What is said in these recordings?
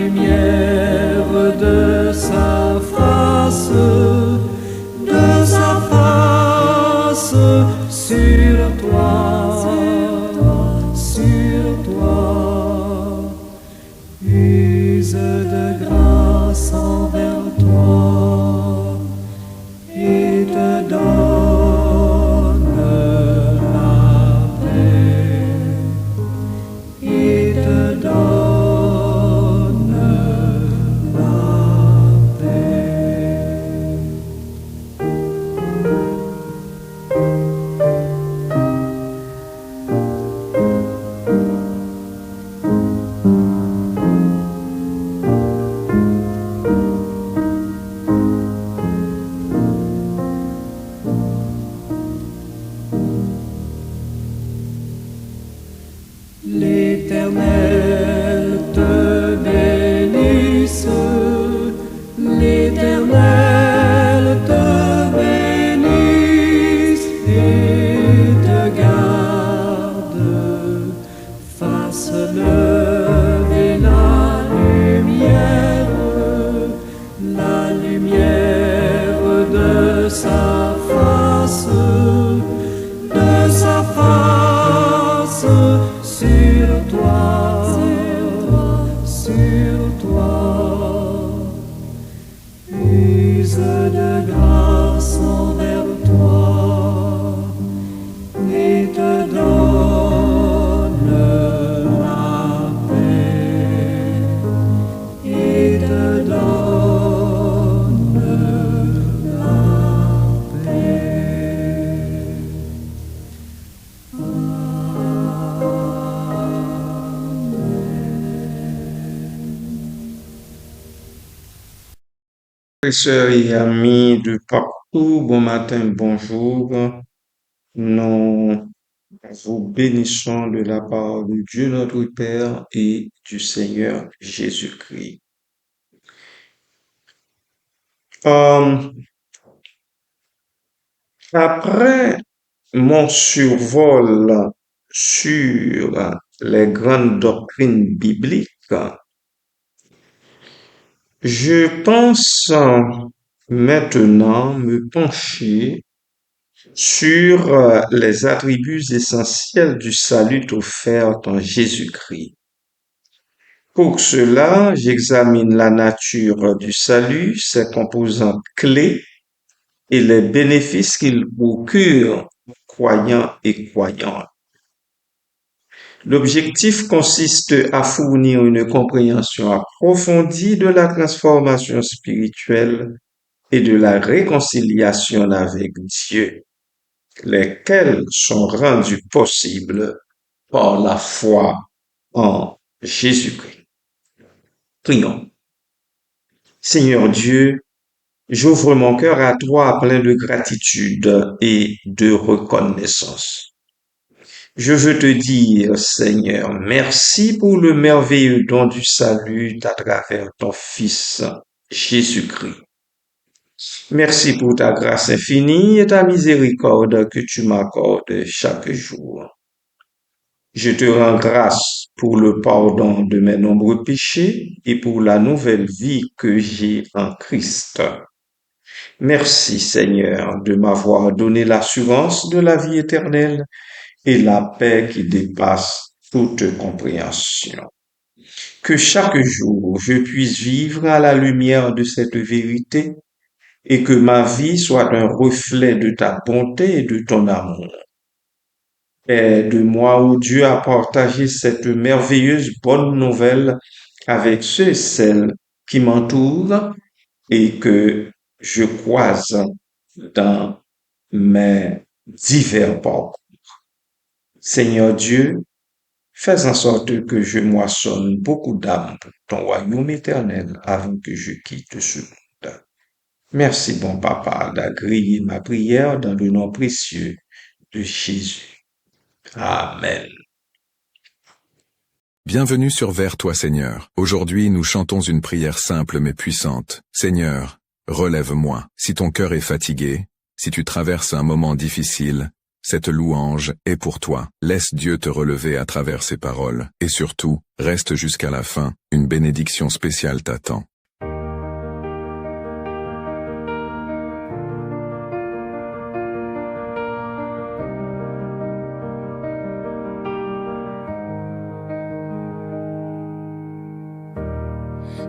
lumière de sa face sur toi, use de grâce envers toi et te donne la paix, et te donne la paix. L'Éternel te bénisse, l'Éternel te bénisse et te garde, fasse lever la lumière de sa face sur toi, use de grâce envers toi et te donne la paix, et te donne la paix. Frères et sœurs et amis de partout, bon matin, bonjour. Nous vous bénissons de la part de Dieu notre Père et du Seigneur Jésus-Christ. Euh, Après mon survol sur les grandes doctrines bibliques, je pense maintenant me pencher sur les attributs essentiels du salut offert en Jésus-Christ. Pour cela, j'examine la nature du salut, ses composantes clés et les bénéfices qu'il procure aux croyants et croyantes. L'objectif consiste à fournir une compréhension approfondie de la transformation spirituelle et de la réconciliation avec Dieu, lesquels sont rendus possibles par la foi en Jésus-Christ. Prions. Seigneur Dieu, j'ouvre mon cœur à toi plein de gratitude et de reconnaissance. Je veux te dire, Seigneur, merci pour le merveilleux don du salut à travers ton Fils, Jésus-Christ. Merci pour ta grâce infinie et ta miséricorde que tu m'accordes chaque jour. Je te rends grâce pour le pardon de mes nombreux péchés et pour la nouvelle vie que j'ai en Christ. Merci Seigneur de m'avoir donné l'assurance de la vie éternelle et la paix qui dépasse toute compréhension. Que chaque jour je puisse vivre à la lumière de cette vérité et que ma vie soit un reflet de ta bonté et de ton amour. Aide-moi, ô Dieu, à partager cette merveilleuse bonne nouvelle avec ceux et celles qui m'entourent et que je croise dans mes divers parcours. Seigneur Dieu, fais en sorte que je moissonne beaucoup d'âmes pour ton royaume éternel avant que je quitte ce monde. Merci, bon Papa, d'agréer ma prière dans le nom précieux de Jésus. Amen. Bienvenue sur Vers toi Seigneur. Aujourd'hui nous chantons une prière simple mais puissante. Seigneur, relève-moi. Si ton cœur est fatigué, si tu traverses un moment difficile, cette louange est pour toi. Laisse Dieu te relever à travers ces paroles. Et surtout, reste jusqu'à la fin, une bénédiction spéciale t'attend.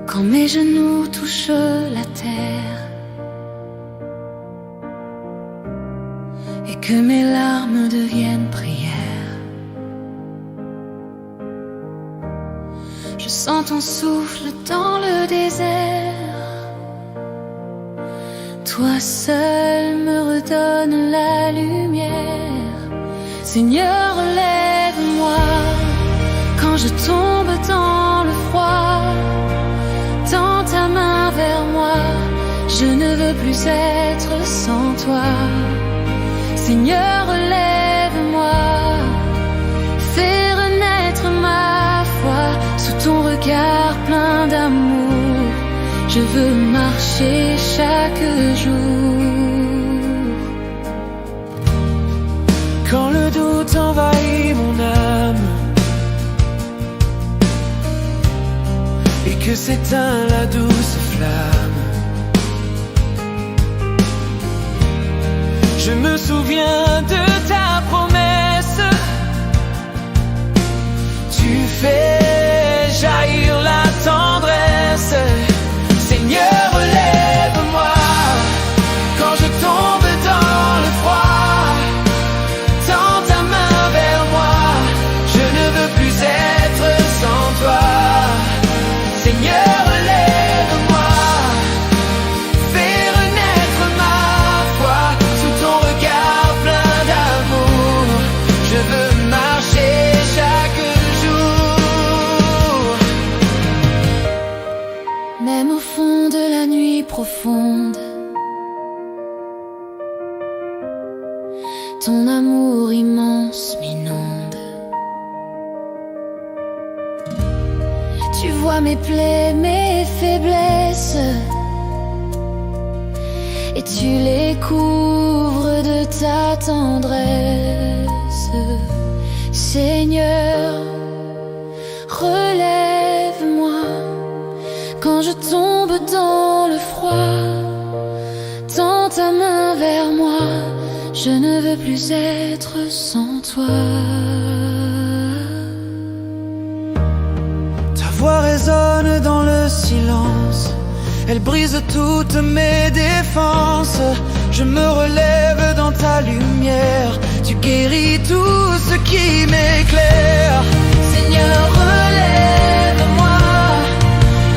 Quand mes genoux touchent la terre et que mes larmes deviennent prières, je sens ton souffle dans le désert. Toi seul me redonne la lumière. Seigneur, relève-moi quand je tombe dans le froid. Tends ta main vers moi, je ne veux plus être sans toi. Seigneur, relève-moi, fais renaître ma foi sous ton regard plein d'amour. Je veux marcher chaque jour. Quand le doute envahit mon âme et que s'éteint la douce flamme, je me souviens de ta promesse. Tu fais jaillir la tendresse. Seigneur, relève-moi quand je tombe dans le froid. Tends ta main vers moi, je ne veux plus être sans toi. Seigneur, relève-moi, fais renaître ma foi sous ton regard plein d'amour. Je veux marcher chaque jour. Même au fond de la nuit profonde, ton amour immense m'inonde. Tu vois mes plaies, mes faiblesses, et tu les couvres de ta tendresse. Seigneur, relève-moi quand je tombe dans le froid. Tends ta main vers moi, je ne veux plus être sans toi. Ta voix résonne dans le silence, elle brise toutes mes défenses. Je me relève dans ta lumière, tu guéris tout ce qui m'éclaire. Seigneur, relève-moi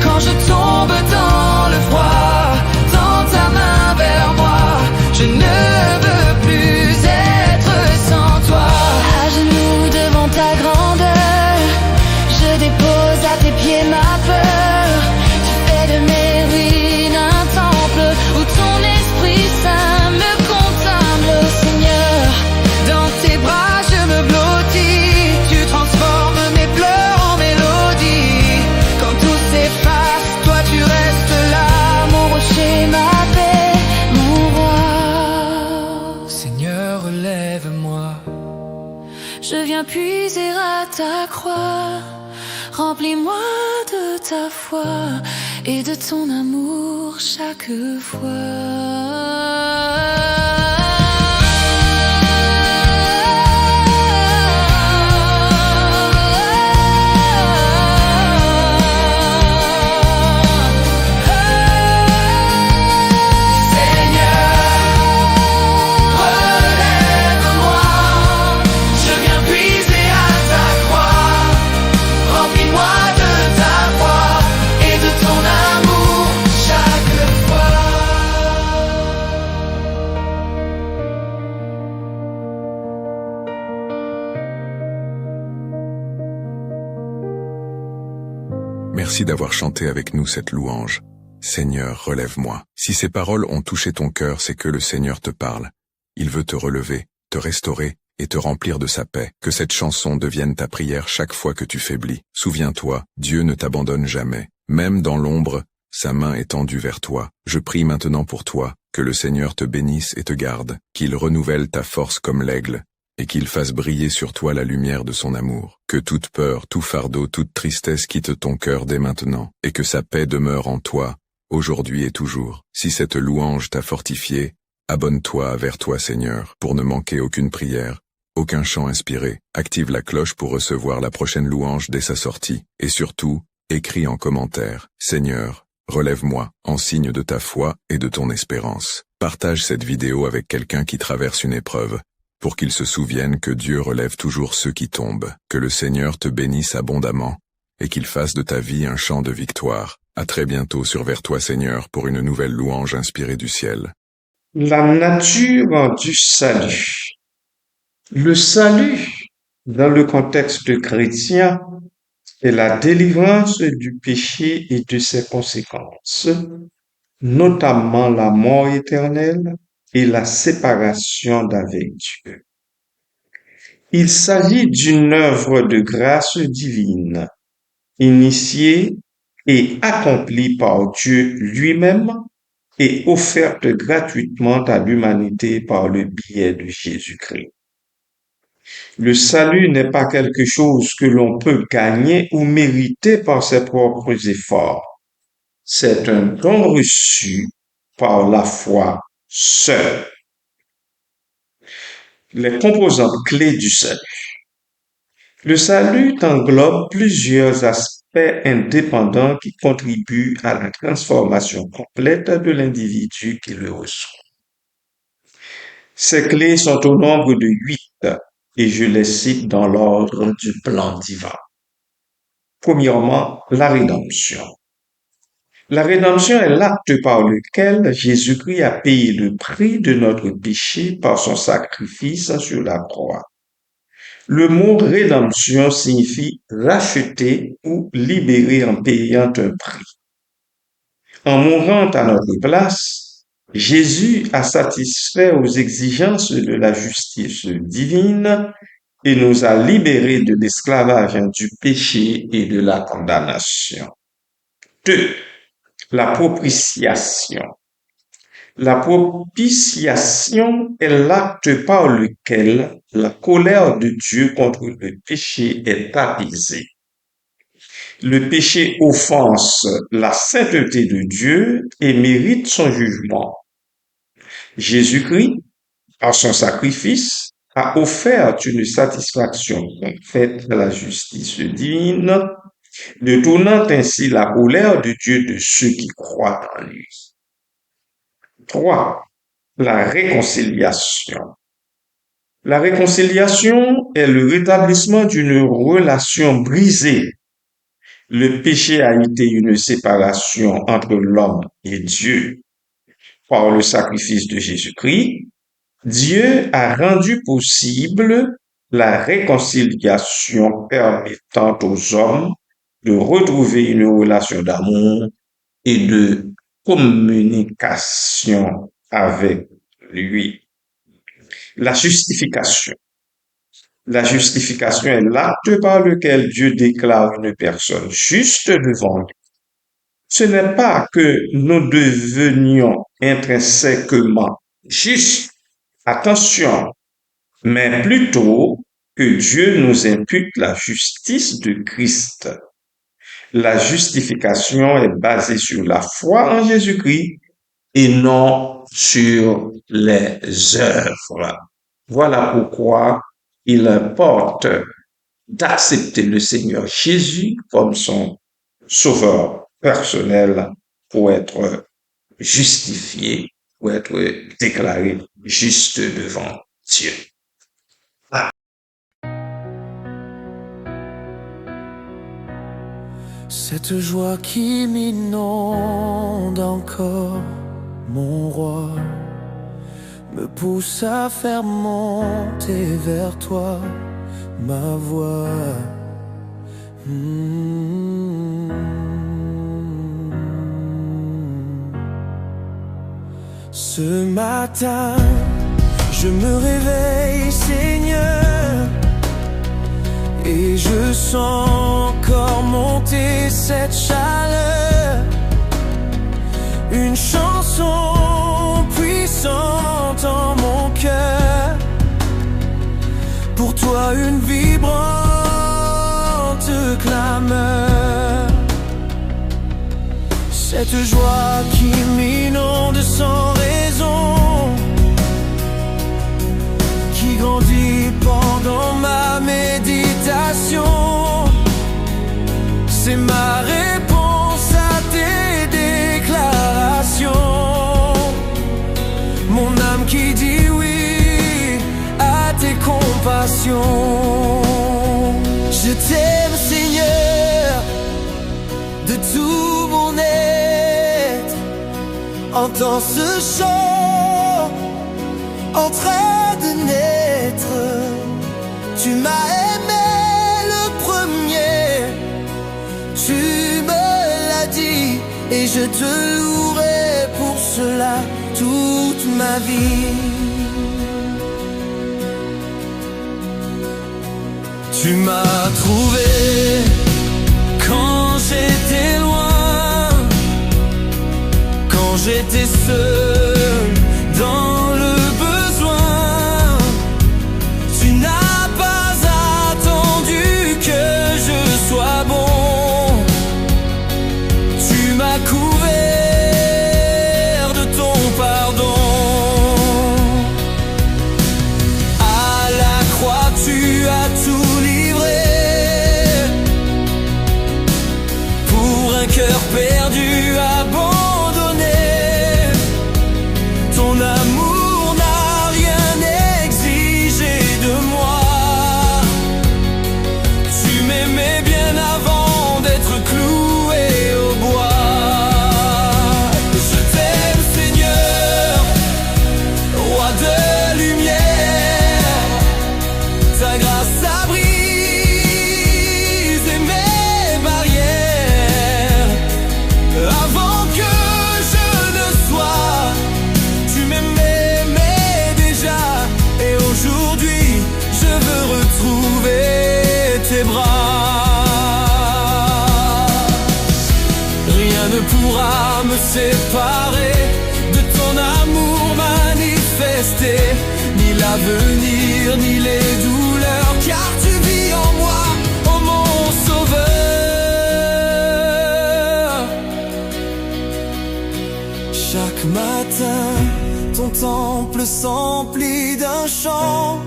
quand je tombe dans le froid. Tends ta main vers moi, je ne veux plus être sans toi. À genoux devant ta grandeur, je dépose à tes pieds ma peur. Tu fais de mes ruines un temple où ton Esprit Saint me contemple. Seigneur, Dans tes bras je me blottis, tu transformes mes pleurs en mélodie. Quand tout s'efface, toi tu restes là, mon rocher, ma paix, mon roi. Seigneur, relève-moi. je viens puiser à ta croix. Remplis-moi de ta foi et de ton amour chaque Merci d'avoir chanté avec nous cette louange. Seigneur, relève-moi. Si ces paroles ont touché ton cœur, c'est que le Seigneur te parle. Il veut te relever, te restaurer et te remplir de sa paix. Que cette chanson devienne ta prière chaque fois que tu faiblis. Souviens-toi, Dieu ne t'abandonne jamais. Même dans l'ombre, sa main est tendue vers toi. Je prie maintenant pour toi, que le Seigneur te bénisse et te garde, qu'il renouvelle ta force comme l'aigle, et qu'il fasse briller sur toi la lumière de son amour. Que toute peur, tout fardeau, toute tristesse quitte ton cœur dès maintenant, et que sa paix demeure en toi, aujourd'hui et toujours. Si cette louange t'a fortifié, abonne-toi vers toi Seigneur, pour ne manquer aucune prière, aucun chant inspiré. Active la cloche pour recevoir la prochaine louange dès sa sortie. Et surtout, écris en commentaire, Seigneur, relève-moi, en signe de ta foi et de ton espérance. Partage cette vidéo avec quelqu'un qui traverse une épreuve, pour qu'il se souvienne que Dieu relève toujours ceux qui tombent. Que le Seigneur te bénisse abondamment, et qu'il fasse de ta vie un chant de victoire. À très bientôt sur Vers toi Seigneur pour une nouvelle louange inspirée du ciel. La nature du salut. Le salut, dans le contexte chrétien, est la délivrance du péché et de ses conséquences, notamment la mort éternelle et la séparation d'avec Dieu. Il s'agit d'une œuvre de grâce divine, initiée et accomplie par Dieu lui-même et offerte gratuitement à l'humanité par le biais de Jésus-Christ. Le salut n'est pas quelque chose que l'on peut gagner ou mériter par ses propres efforts. C'est un don reçu par la foi seule. Les composantes clés du salut. Le salut englobe plusieurs aspects indépendants qui contribuent à la transformation complète de l'individu qui le reçoit. Ces clés sont au nombre de 8 et je les cite dans l'ordre du plan divin. Premièrement, la rédemption. La rédemption est l'acte par lequel Jésus-Christ a payé le prix de notre péché par son sacrifice sur la croix. Le mot rédemption signifie racheter ou libérer en payant un prix. En mourant à notre place, Jésus a satisfait aux exigences de la justice divine et nous a libérés de l'esclavage du péché et de la condamnation. 2. La propitiation. La propitiation est l'acte par lequel la colère de Dieu contre le péché est apaisée. Le péché offense la sainteté de Dieu et mérite son jugement. Jésus-Christ, par son sacrifice, a offert une satisfaction complète à la justice divine, détournant ainsi la colère de Dieu de ceux qui croient en lui. 3. La réconciliation. La réconciliation est le rétablissement d'une relation brisée. Le péché a été une séparation entre l'homme et Dieu. Par le sacrifice de Jésus-Christ, Dieu a rendu possible la réconciliation permettant aux hommes de retrouver une relation d'amour et de communication avec lui. La justification. La justification est l'acte par lequel Dieu déclare une personne juste devant lui. Ce n'est pas que nous devenions intrinsèquement justes, attention, mais plutôt que Dieu nous impute la justice de Christ. La justification est basée sur la foi en Jésus-Christ et non sur les œuvres. Voilà pourquoi il importe d'accepter le Seigneur Jésus comme son sauveur personnel pour être justifié, pour être déclaré juste devant Dieu. Cette joie qui m'inonde encore, mon roi, me pousse à faire monter vers toi ma voix. Ce matin, je me réveille, Seigneur, et je sens encore monter cette chaleur. Une chanson puissante en mon cœur, toi une vibrante clameur. Cette joie qui m'inonde sans raison, qui grandit pendant ma méditation. C'est ma réponse à tes déclarations. Mon âme qui dit oui à tes compassions. Je t'aime, Seigneur, de tout mon être. Entends ce chant en train de naître. Tu m'as aimé le premier, tu me l'as dit, et je te louerai pour cela toute ma vie. Tu m'as trouvé quand j'étais loin, quand j'étais seul dans le besoin. Tu n'as pas attendu que je sois bon. Tu m'as couvert de ton pardon. À la croix, tu as tout livré pour un cœur perdu, abandonné. Ton amour n'a rien exigé de moi. Tu m'aimais bien avant d'être cloué au bois. Je t'aime, Seigneur, roi de lumière. Ta grâce a brisé mes barrières. Avant que je ne sois, tu m'aimais déjà. Et aujourd'hui, je veux retrouver tes bras. Rien ne pourra me séparer de ton amour manifesté, ni l'avenir, ni les douleurs, car tu vis en moi, oh mon sauveur. Chaque matin, ton temple s'emplit d'un chant,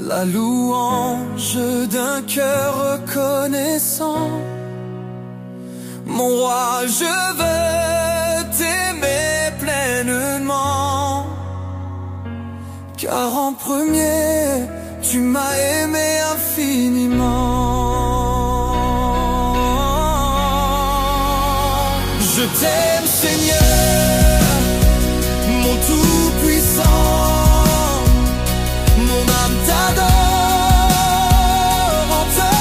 la louange d'un cœur reconnaissant. Mon roi, je veux t'aimer pleinement, car en premier, tu m'as aimé infiniment. Je t'aime, Seigneur, mon tout-puissant. Mon âme t'adore en te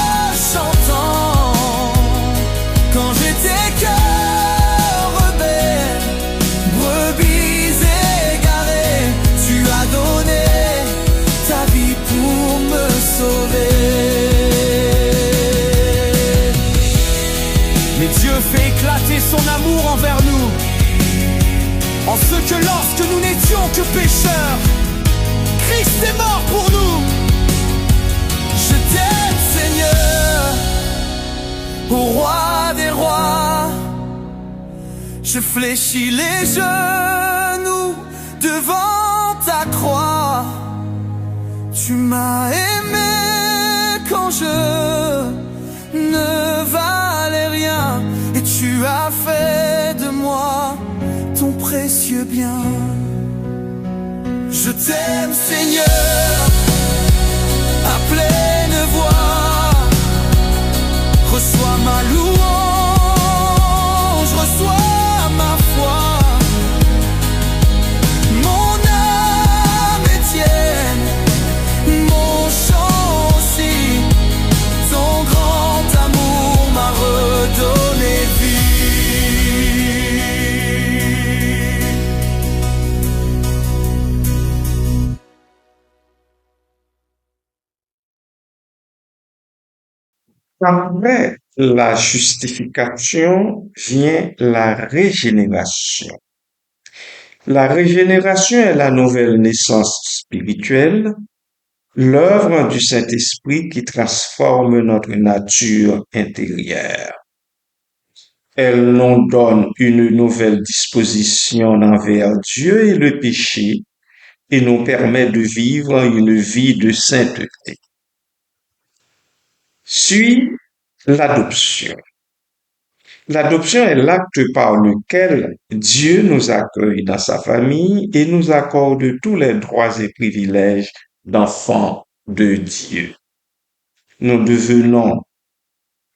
chantant. Quand j'étais cœur rebelle, brebis égarée, tu as donné ta vie pour me sauver. Mais Dieu fait éclater son amour envers nous, en ce que lorsque nous n'étions que pécheurs, Christ est mort pour nous. Je t'aime, Seigneur, au roi des rois. Je fléchis les genoux devant ta croix. Tu m'as aimé quand je ne valais rien, et tu as fait de moi ton précieux bien. Je t'aime, Seigneur, à pleine voix. Reçois ma louange, reçois ma foi. Mon âme est tienne, mon chant aussi. Ton grand amour m'a redonné vie. Après la justification vient la régénération. La régénération est la nouvelle naissance spirituelle l'œuvre du Saint-Esprit qui transforme notre nature intérieure. Elle nous donne une nouvelle disposition envers Dieu et le péché et nous permet de vivre une vie de sainteté. Suit l'adoption. L'adoption est l'acte par lequel Dieu nous accueille dans sa famille et nous accorde tous les droits et privilèges d'enfants de Dieu. Nous devenons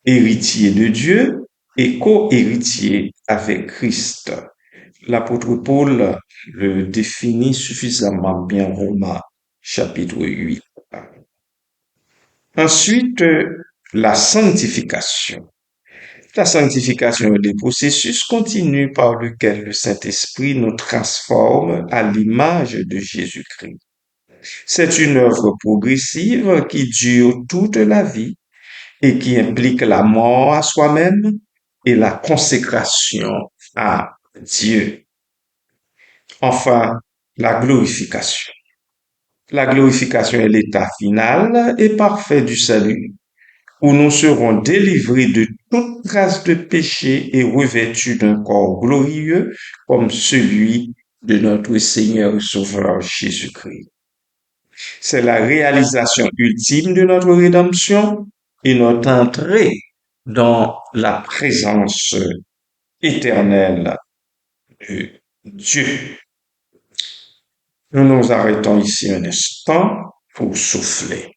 héritiers de Dieu et co-héritiers avec Christ. L'apôtre Paul le définit suffisamment bien en Romains chapitre 8. Ensuite, la sanctification. La sanctification est le processus continu par lequel le Saint-Esprit nous transforme à l'image de Jésus-Christ. C'est une œuvre progressive qui dure toute la vie et qui implique la mort à soi-même et la consécration à Dieu. Enfin, la glorification. La glorification est l'état final et parfait du salut, où nous serons délivrés de toute trace de péché et revêtus d'un corps glorieux comme celui de notre Seigneur et Sauveur Jésus-Christ. C'est la réalisation ultime de notre rédemption et notre entrée dans la présence éternelle de Dieu. Nous nous arrêtons ici un instant pour souffler.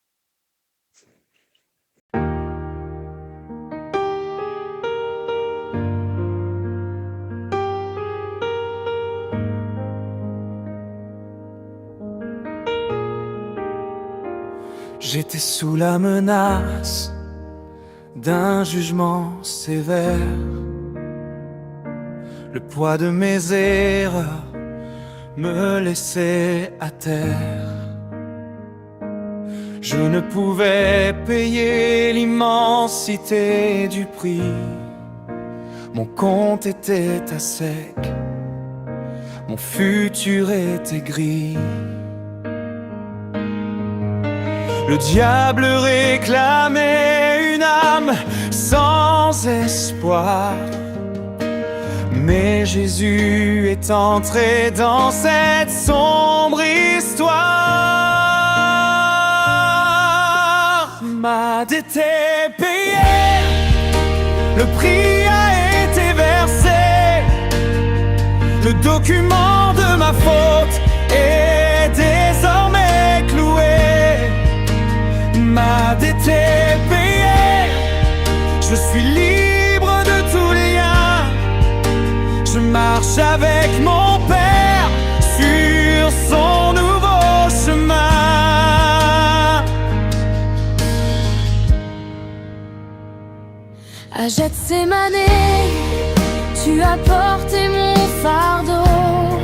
J'étais sous la menace d'un jugement sévère. Le poids de mes erreurs me laissait à terre. Je ne pouvais payer l'immensité du prix. Mon compte était à sec, mon futur était gris. Le diable réclamait une âme sans espoir. Mais Jésus est entré dans cette sombre histoire. Ma dette est payée, le prix a été versé. Le document de ma faute est désormais cloué. Ma dette est payée, je suis libre de tout lien. Je marche avec mon Père sur son nouveau chemin. À Gethsémane, tu as porté mon fardeau.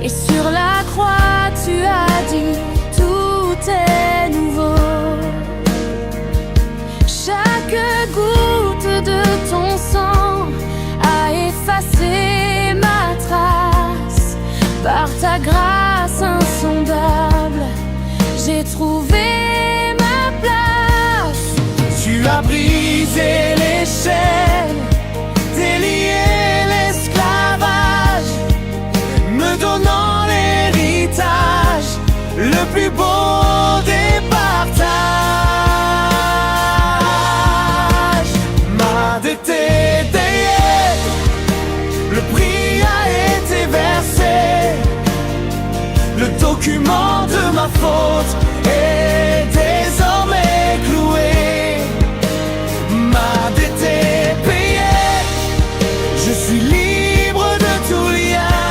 Et sur la croix, tu as dit tout est nouveau. Chaque goutte de ton sang a effacé ma trace. Par ta grâce insondable, j'ai trouvé ma place. Tu as brisé les chaînes, délié l'esclavage, me donnant l'héritage, le plus beau des partages. Ma dette est payée, le prix a été versé. Le document de ma faute est désormais cloué. Ma dette est payée, je suis libre de tout lien.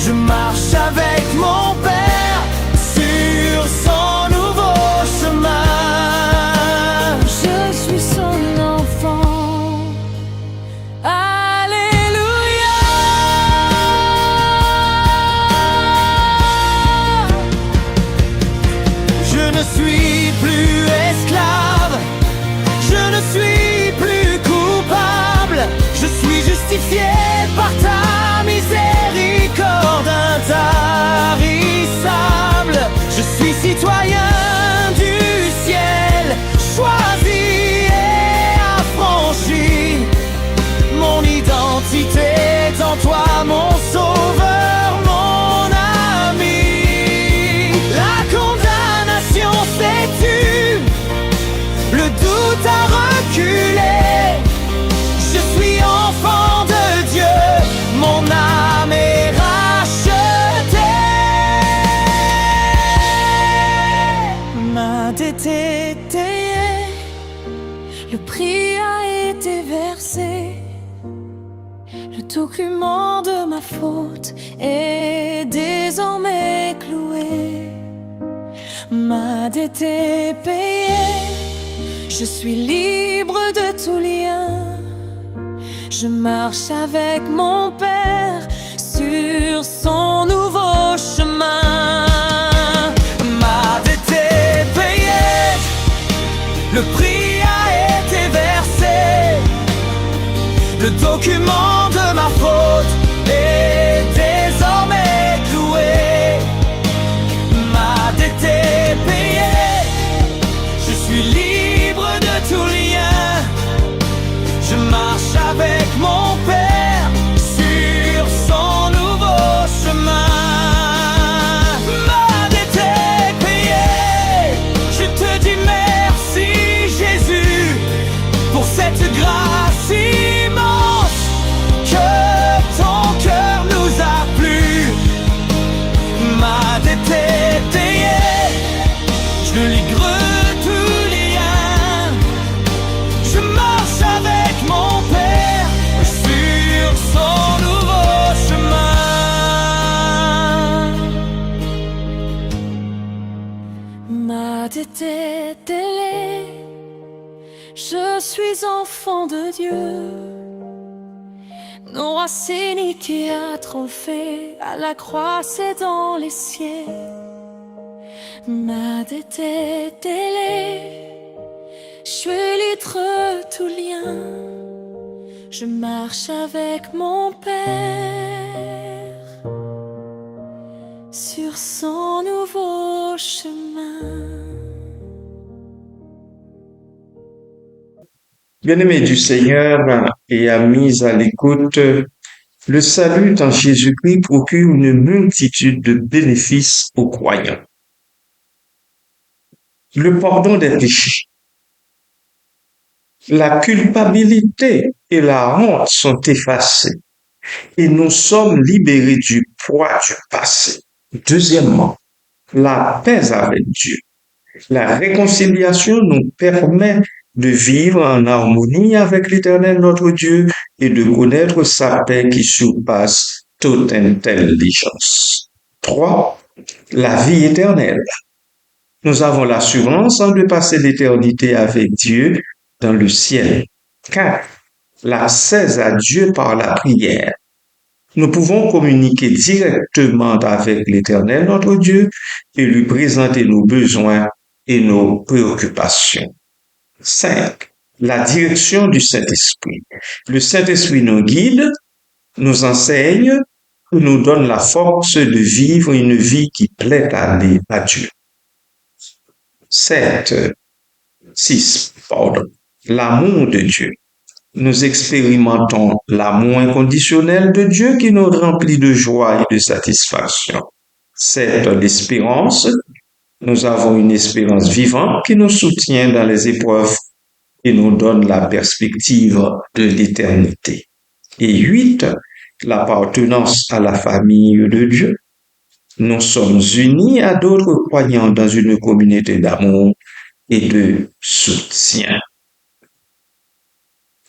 Je marche avec mon Père sur son nouveau chemin. Je suis son enfant. Alléluia. immaculée. Je suis enfant de Dieu, mon âme est rachetée. Ma dette est payée, le prix a été versé. Le document de ma faute est désormais cloué. Ma dette est payée, je suis libre de tout lien. Je marche avec mon Père sur son nouveau chemin. Ma dette est payée, le prix a été versé. Le document de ma faute est désormais cloué. Ma dette est payée, je suis libre de tout lien. Je marche avec mon Père sur son nouveau chemin. Ma dette est payée, je te dis merci Jésus pour cette grâce immense que ton cœur nous a plu. Ma dette est payée, je ligue tout lien. Je marche avec mon Père sur son nouveau chemin. Ma dette est payée, je suis enfant de Dieu. Non racine qui a trophée à la croix, c'est dans les cieux. Ma dette est payée, je suis libre de tout lien. Je marche avec mon Père sur son nouveau chemin. Bien-aimés du Seigneur et amis à l'écoute, le salut en Jésus-Christ procure une multitude de bénéfices aux croyants. Le pardon des péchés, la culpabilité et la honte sont effacées et nous sommes libérés du poids du passé. Deuxièmement, la paix avec Dieu. La réconciliation nous permet de vivre en harmonie avec l'Éternel notre Dieu et de connaître sa paix qui surpasse toute intelligence. 3. La vie éternelle. Nous avons l'assurance de passer l'éternité avec Dieu dans le ciel. 4. L'accès à Dieu par la prière. Nous pouvons communiquer directement avec l'Éternel notre Dieu et lui présenter nos besoins et nos préoccupations. 5. La direction du Saint-Esprit. Le Saint-Esprit nous guide, nous enseigne et nous donne la force de vivre une vie qui plaît à Dieu. 6. L'amour de Dieu. Nous expérimentons l'amour inconditionnel de Dieu qui nous remplit de joie et de satisfaction. 7. L'espérance. Nous avons une espérance vivante qui nous soutient dans les épreuves et nous donne la perspective de l'éternité. Et 8. L'appartenance à la famille de Dieu. Nous sommes unis à d'autres croyants dans une communauté d'amour et de soutien.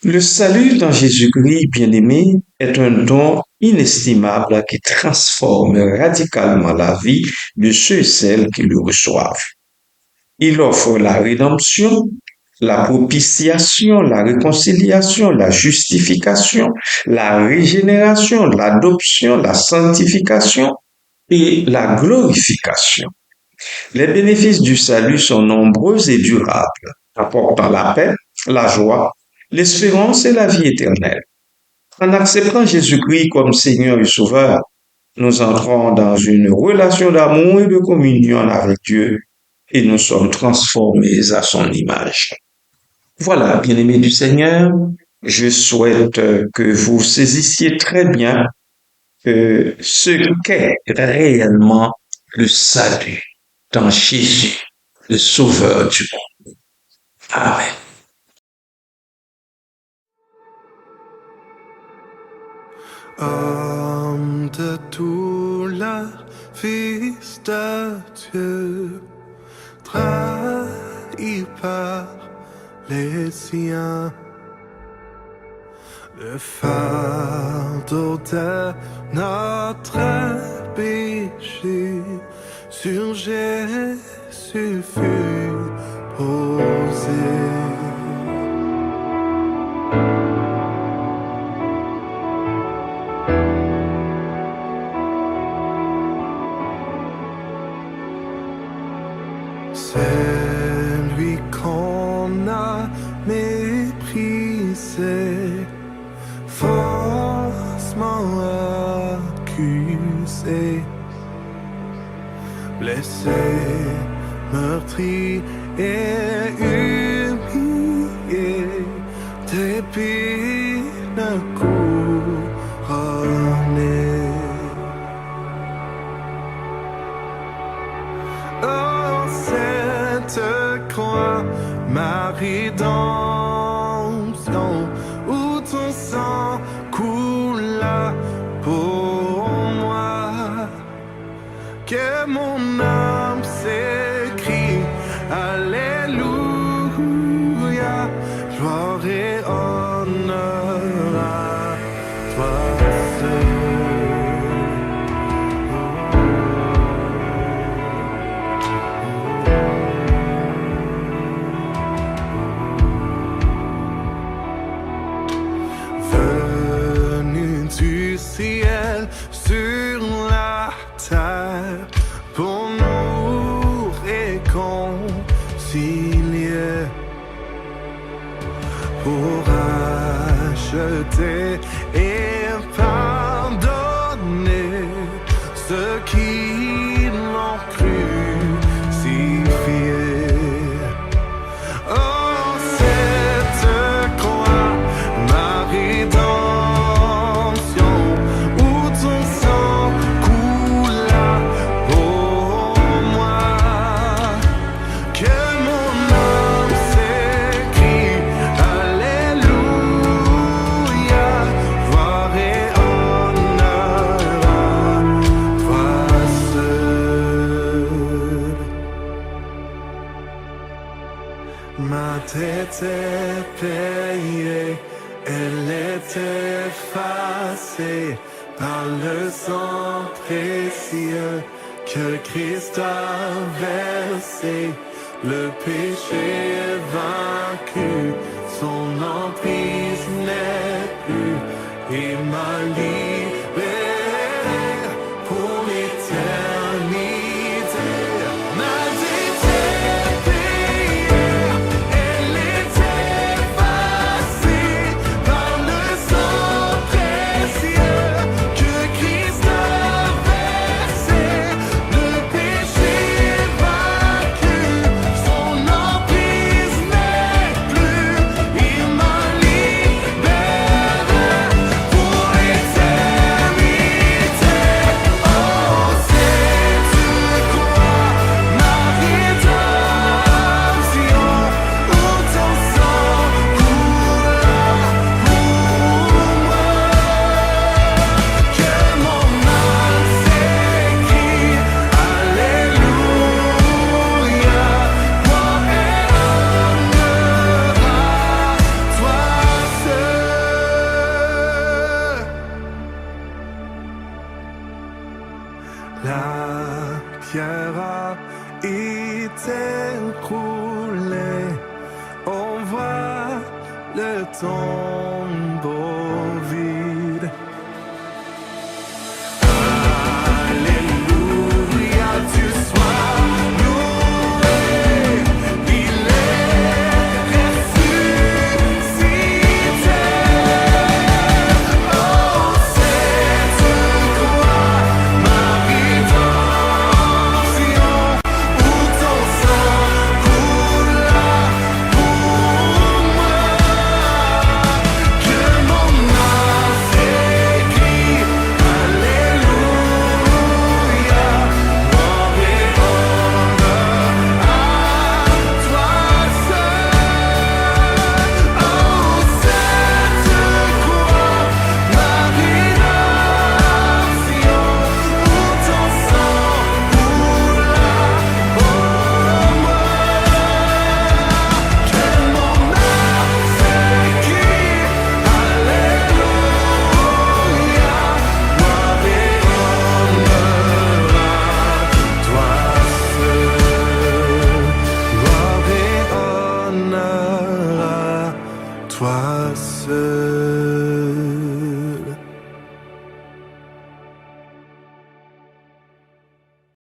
Le salut dans Jésus-Christ, bien-aimé, est un don inestimable qui transforme radicalement la vie de ceux et celles qui le reçoivent. Il offre la rédemption, la propitiation, la réconciliation, la justification, la régénération, l'adoption, la sanctification et la glorification. Les bénéfices du salut sont nombreux et durables, apportant la paix, la joie, l'espérance et la vie éternelle. En acceptant Jésus-Christ comme Seigneur et Sauveur, nous entrons dans une relation d'amour et de communion avec Dieu et nous sommes transformés à son image. Voilà, bien-aimés du Seigneur, je souhaite que vous saisissiez très bien ce qu'est réellement le salut dans Jésus, le Sauveur du monde. Amen. Homme de douleur, fils de Dieu, trahi par les siens, le fardeau de notre péché sur Jésus fut posé. C'est lui qu'on a méprisé, faussement accusé, blessé, meurtri et humilié, d'épines couronnées. Oh, cette croix, ma rédemption, où ton sang coula pour moi, que mon âme s'écrie, Alléluia, gloire et honneur à toi seul. Du ciel sur la terre pour nous réconcilier, pour acheter et pardonner ceux qui l'ont crucifié. Oh, cette croix, ma rédemption, ma tête est payée, elle est effacée par le sang précieux que Christ a versé. Le péché est vaincu, son emprise n'est plus, et m'a libéré pour l'éternité. Ma dette est payée, elle est effacée par le sang précieux que Christ a versé. Le péché est vaincu, son emprise n'est plus, il m'a libéré pour l'éternité. Oh, cette croix, ma rédemption, où ton sang coula pour moi, que mon âme s'écrie, Alléluia, gloire et honneur à toi seul. La pierre a été roulée, on voit le tombeau